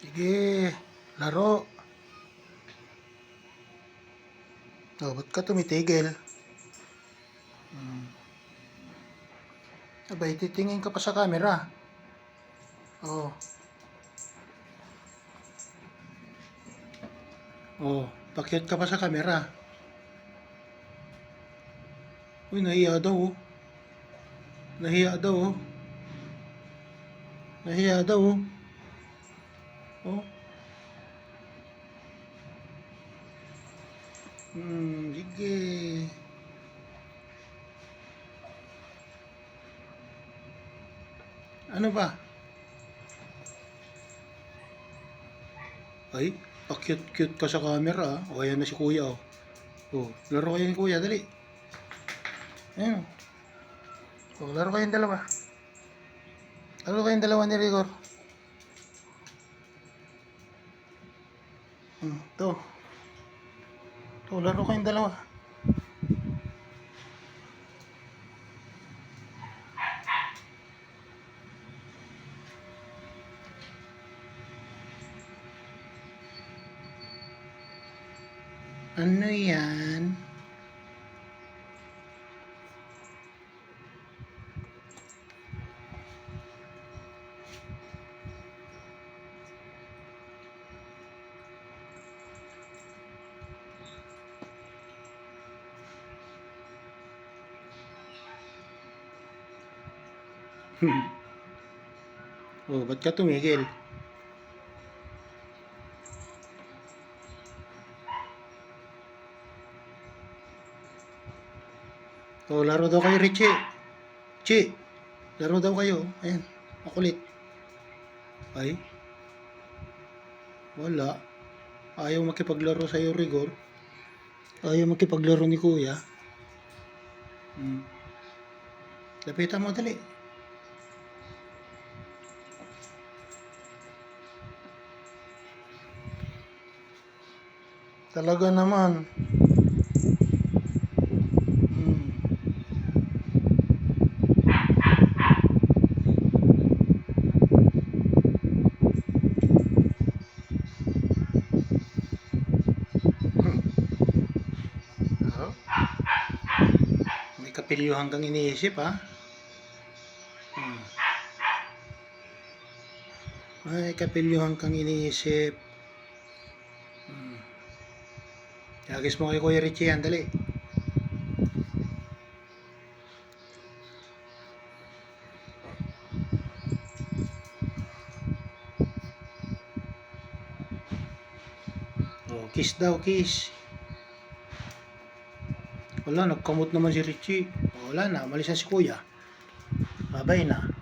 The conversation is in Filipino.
Sige, laro. Oh, ba't ka tumitigil? Abay, titingin ka pa sa camera. Oh. Oh, pakyat ka pa sa camera. Uy, nahiya daw oh. Nahiya daw oh. Nahiya daw oh. Oh. Sige. Ano ba? Ay, pa-cute-cute ka sa camera ah. O, ayan na si kuya oh. Oh, laro kayo ni kuya, dali. Ayan oh. Oh, laro kayong dalawa. Laro kayong dalawa ni Rigor. To. To, laro kayong dalawa. Ano yan? Oh, ba't ka tumigil? Oh, laro daw kayo, Richie. Chi, laro daw kayo. Ayan, makulit. Ay. Wala. Ayaw makipaglaro sa'yo, Rigor. Ayaw makipaglaro ni Kuya. Lapitan mo, dali. Talaga naman. Oh. May kapilyuhan kang iniisip ha. May kapilyuhan kang iniisip. Hagis mo kay Kuya Richie yan, dali. Oh, kiss daw, kiss. Wala, nagkamot naman si Richie. Wala na, malis na si Kuya. Babay na.